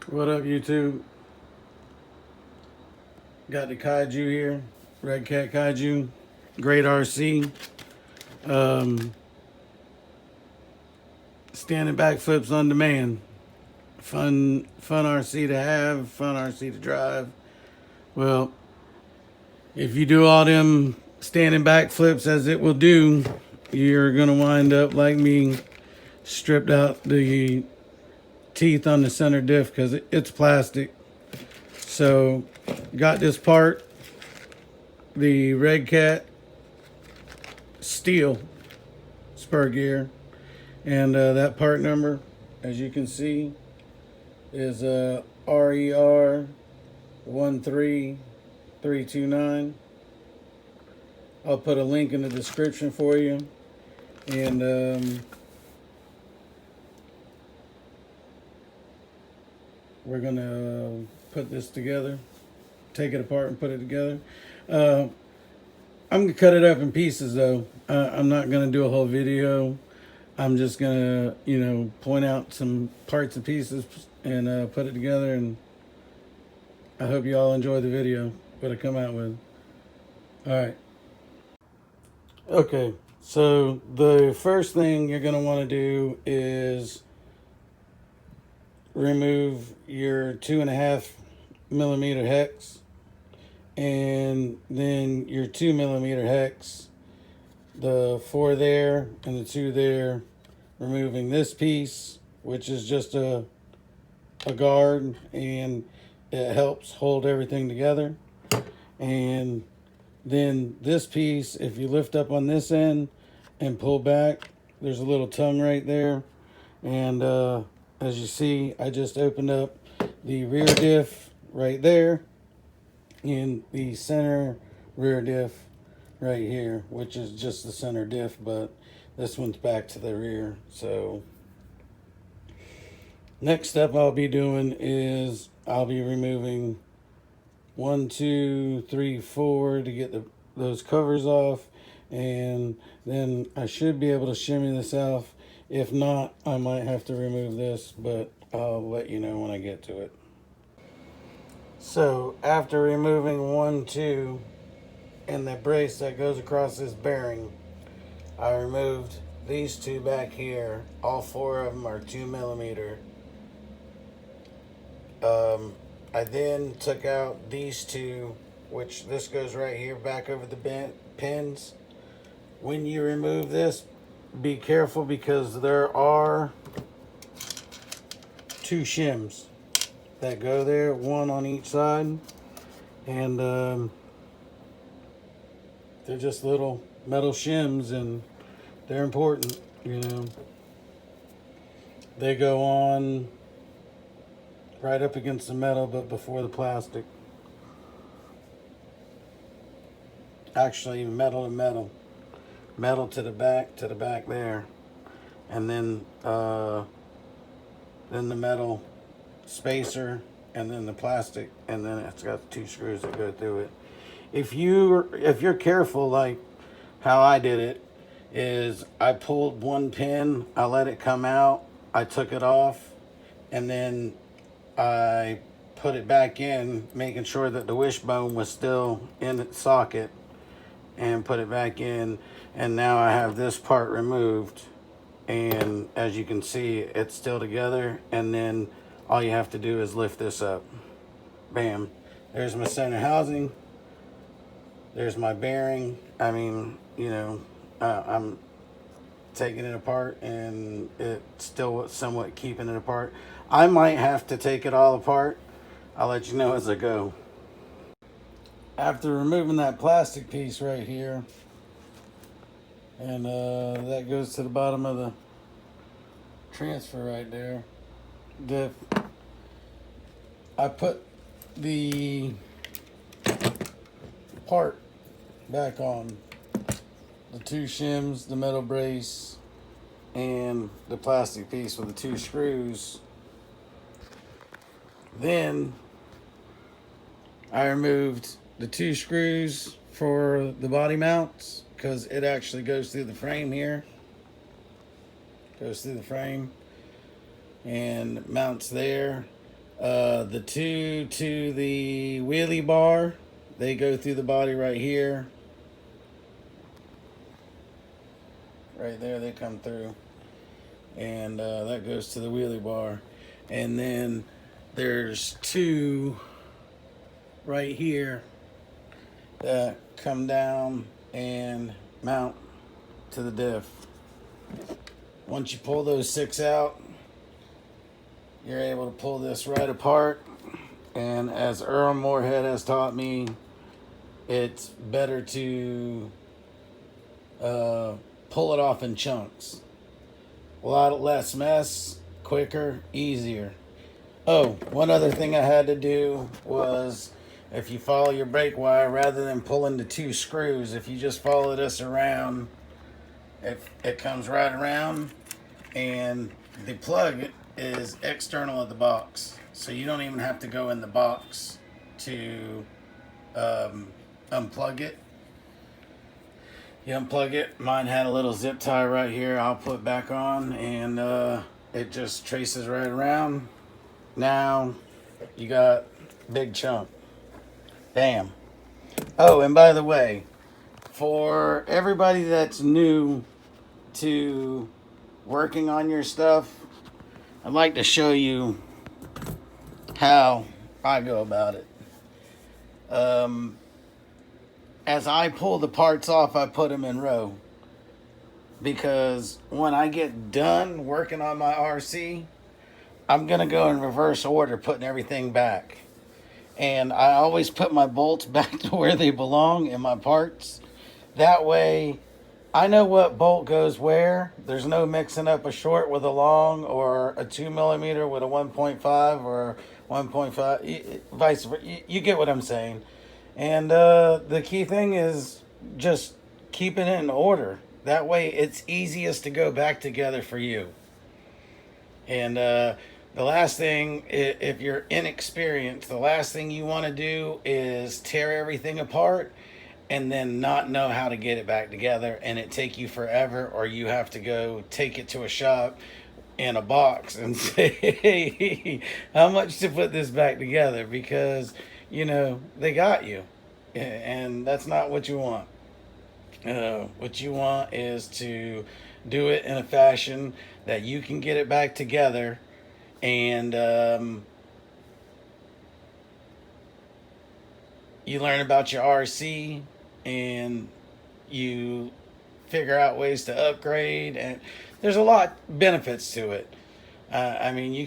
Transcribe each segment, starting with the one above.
What up, YouTube? Got the Kaiju here, RedCat Kaiju, great RC. Um, Standing backflips on demand. Fun RC to have, fun RC to drive. Well, if you do all them standing backflips as it will do, you're gonna wind up like me, stripped out the teeth on the center diff because it's plastic. So, got this part, the RedCat steel spur gear, and that part number, as you can see, is RER 13329. I'll put a link in the description for you, and we're gonna put this together, take it apart and put it together. I'm gonna cut it up in pieces though. I'm not gonna do a whole video. I'm just gonna, point out some parts and pieces and put it together, and I hope you all enjoy the video, what I come out with. All right. Okay, so the first thing you're gonna wanna do is remove your 2.5mm hex, and then your 2mm hex, the 4 there and the 2 there, removing this piece, which is just a guard, and it helps hold everything together. And then this piece, if you lift up on this end and pull back, there's a little tongue right there. And as you see, I just opened up the rear diff right there and the center rear diff right here, which is just the center diff, but this one's back to the rear. So next step I'll be doing is I'll be removing 1, 2, 3, 4 to get those covers off, and then I should be able to shimmy this off. If not, I might have to remove this, but I'll let you know when I get to it. So after removing 1, 2, and the brace that goes across this bearing, I removed these 2 back here. All 4 of them are 2mm. I then took out these 2, which this goes right here back over the pins. When you remove this, be careful because there are 2 shims that go there, 1 on each side, and they're just little metal shims, and they're important. They go on right up against the metal, but before the plastic. Actually, metal to metal. Metal to the back there. And then the metal spacer, and then the plastic, and then it's got 2 screws that go through it. If you're careful, like how I did it, is I pulled 1 pin, I let it come out, I took it off, and then I put it back in, making sure that the wishbone was still in its socket, and put it back in, and now I have this part removed, and as you can see, it's still together. And then all you have to do is lift this up. Bam. There's my center housing. There's my bearing. I mean, I'm taking it apart, and it's still somewhat keeping it apart. I might have to take it all apart. I'll let you know as I go. After removing that plastic piece right here, and that goes to the bottom of the transfer right there, Diff, I put the part back on. The 2 shims, the metal brace, and the plastic piece with the 2 screws. Then I removed the 2 screws for the body mounts, because it actually goes through the frame here. Goes through the frame and mounts there. The two to the wheelie bar, they go through the body right here. Right there, they come through. And that goes to the wheelie bar. And then there's two right here that come down and mount to the diff. Once you pull those 6 out, you're able to pull this right apart. And as Earl Moorhead has taught me, it's better to pull it off in chunks. A lot less mess, quicker, easier. Oh, one other thing I had to do was, if you follow your brake wire, rather than pulling the 2 screws, if you just follow this around, it comes right around, and the plug is external of the box. So you don't even have to go in the box to unplug it. You unplug it. Mine had a little zip tie right here. I'll put back on, and it just traces right around. Now you got big chunk. Bam. Oh, and by the way, for everybody that's new to working on your stuff, I'd like to show you how I go about it. As I pull the parts off, I put them in row, because when I get done working on my RC, I'm going to go in reverse order, putting everything back. And I always put my bolts back to where they belong in my parts. That way, I know what bolt goes where. There's no mixing up a short with a long, or a 2mm with a 1.5 or 1.5, vice versa. You get what I'm saying. And the key thing is just keeping it in order. That way, it's easiest to go back together for you. And the last thing, if you're inexperienced, the last thing you want to do is tear everything apart and then not know how to get it back together, and it take you forever, or you have to go take it to a shop in a box and say, hey, how much to put this back together, because, you know, they got you, and that's not what you want. What you want is to do it in a fashion that you can get it back together, and you learn about your RC, and you figure out ways to upgrade, and there's a lot of benefits to it. I mean, you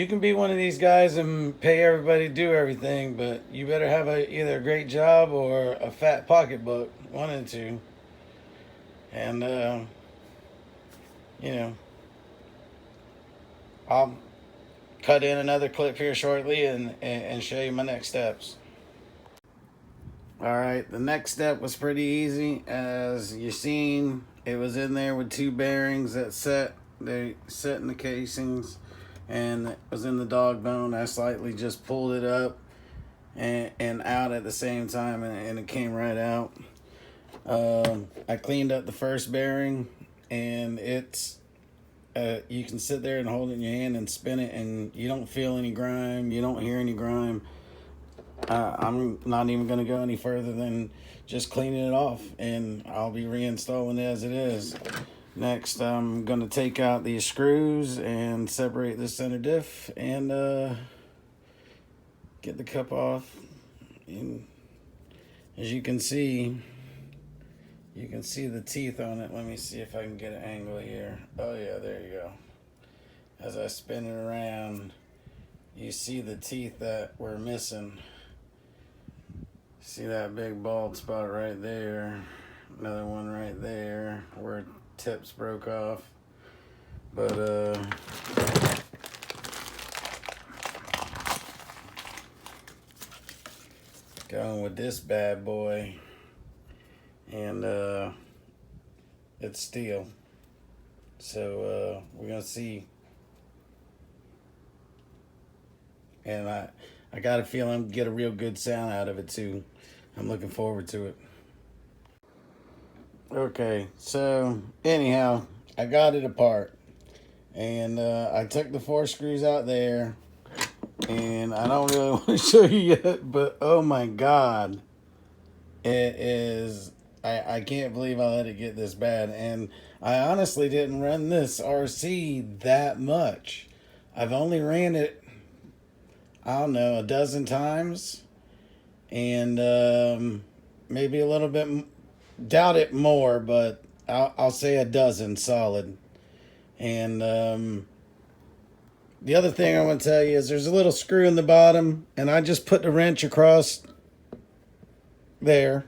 can be one of these guys and pay everybody to do everything, but you better have either a great job or a fat pocketbook, one of the two. And you know, I'll cut in another clip here shortly and show you my next steps. Alright, the next step was pretty easy. As you seen, it was in there with 2 bearings that they set in the casings, and it was in the dog bone. I slightly just pulled it up and out at the same time, and it came right out. I cleaned up the first bearing, and it's you can sit there and hold it in your hand and spin it, and you don't feel any grime, you don't hear any grime. I'm not even going to go any further than just cleaning it off, and I'll be reinstalling it as it is. Next, I'm going to take out these screws and separate the center diff, and get the cup off. And as you can see the teeth on it. Let me see if I can get an angle here. Oh yeah, there you go. As I spin it around, you see the teeth that we're missing. See that big bald spot right there, another one right there where tips broke off. But going with this bad boy, and it's steel, so we're gonna see. And I got a feeling I'm gonna get a real good sound out of it too. I'm looking forward to it. Okay, so anyhow, I got it apart, and I took the 4 screws out there, And I don't really want to show you yet, but oh my God. It is, I can't believe I let it get this bad. And I honestly didn't run this RC that much. I've only ran it, I don't know, a dozen times. And maybe a little bit, doubt it more, but I'll say a dozen solid. And the other thing I want to tell you is there's a little screw in the bottom, and I just put the wrench across there.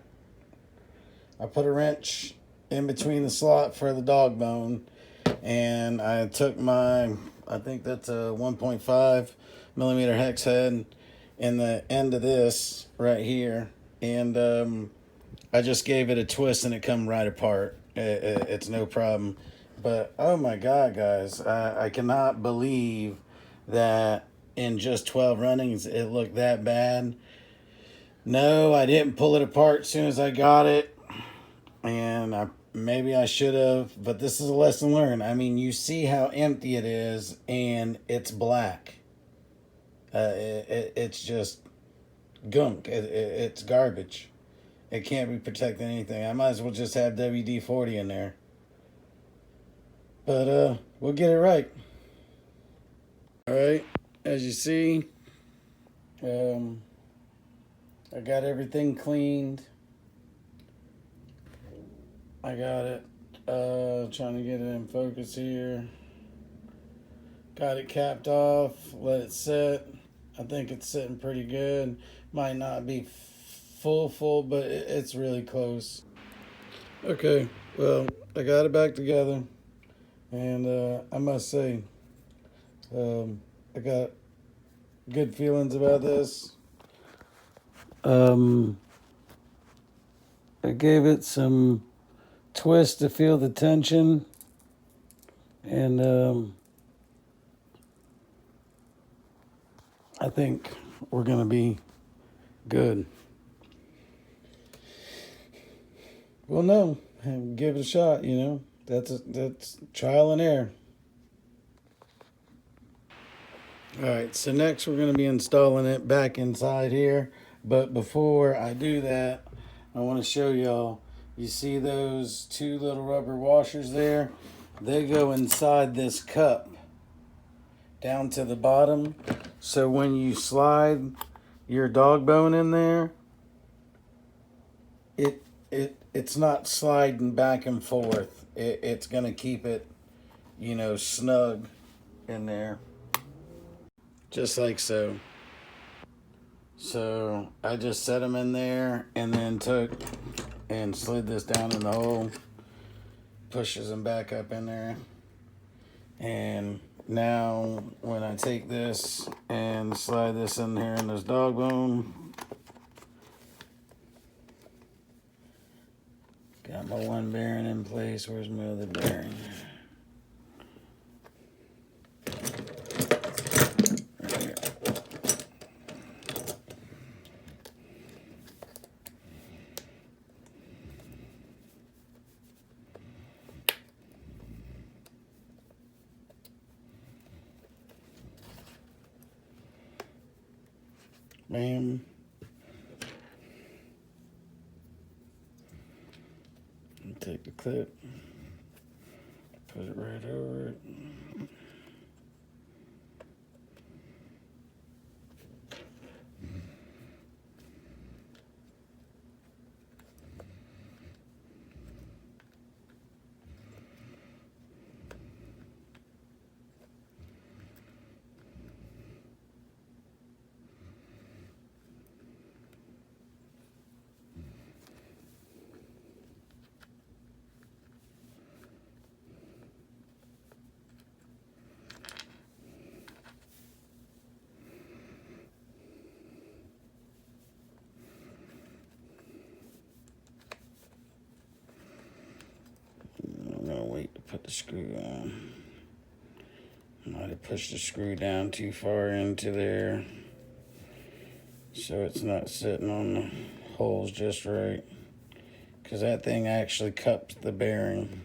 I put a wrench in between the slot for the dog bone, and I took my, I think that's a 1.5 millimeter hex head in the end of this right here, and I just gave it a twist and it come right apart. It's no problem. But oh my God, guys, I cannot believe that in just 12 runnings it looked that bad. No, I didn't pull it apart as soon as I got it, and maybe I should have, but this is a lesson learned. I mean, you see how empty it is, and it's black. It's just gunk. It's garbage. It can't be protecting anything. I might as well just have WD-40 in there. But we'll get it right. All right, as you see, I got everything cleaned. I got it, trying to get it in focus here. Got it capped off, let it sit. I think it's sitting pretty good. Might not be full, but it's really close. Okay, well, I got it back together. And I must say, I got good feelings about this. I gave it some twist to feel the tension, and I think we're gonna be good. Well, no, give it a shot. You know, that's trial and error. All right, so next we're going to be installing it back inside here. But before I do that, I want to show y'all. You see those two little rubber washers there? They go inside this cup down to the bottom. So when you slide your dog bone in there, it's not sliding back and forth. It's going to keep it, you know, snug in there. Just like so. So I just set them in there and then took and slid this down in the hole. Pushes them back up in there. And now when I take this and slide this in here in this dog bone, got my one bearing in place. Where's my other bearing? Bam. And take the clip, put it right over it. Wait to put the screw on. Might have pushed the screw down too far into there, so it's not sitting on the holes just right, because that thing actually cups the bearing.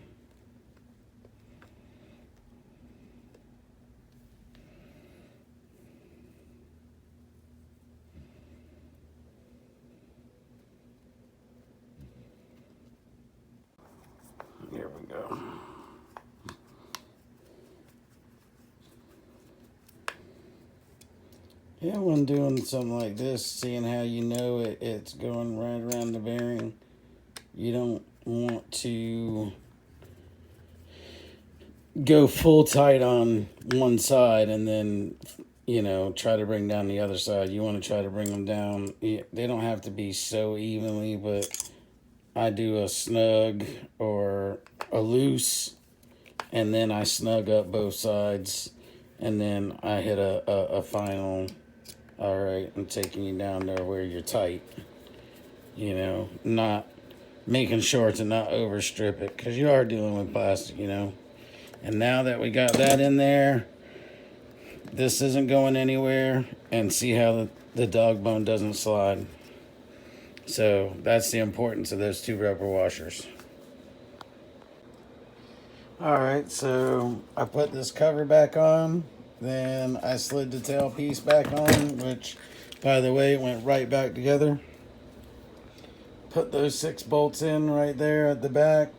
Yeah, when doing something like this, seeing how you know it's going right around the bearing, you don't want to go full tight on one side and then, try to bring down the other side. You want to try to bring them down. They don't have to be so evenly, but I do a snug or a loose, and then I snug up both sides, and then I hit a final. All right, I'm taking you down there where you're tight. Not making sure to not overstrip it, because you are dealing with plastic. And now that we got that in there, this isn't going anywhere, and see how the dog bone doesn't slide. So that's the importance of those two rubber washers. Alright, so I put this cover back on, then I slid the tail piece back on, which, by the way, went right back together. Put those 6 bolts in right there at the back,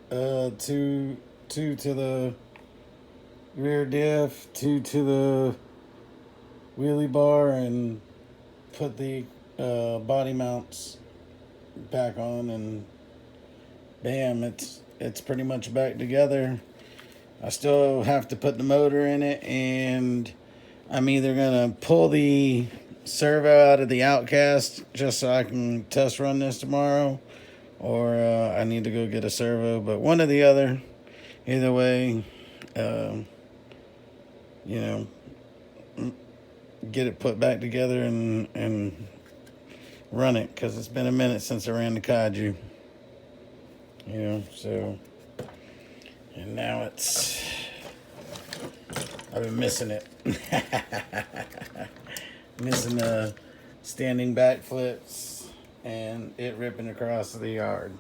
two to the rear diff, 2 to the wheelie bar, and put the body mounts back on, and bam, it's pretty much back together. I still have to put the motor in it, and I'm either gonna pull the servo out of the outcast just so I can test run this tomorrow, or I need to go get a servo, but one or the other. Either way, get it put back together and run it, because it's been a minute since I ran the Kaiju. So, and now I've been missing it. Missing the standing back flips and it ripping across the yard.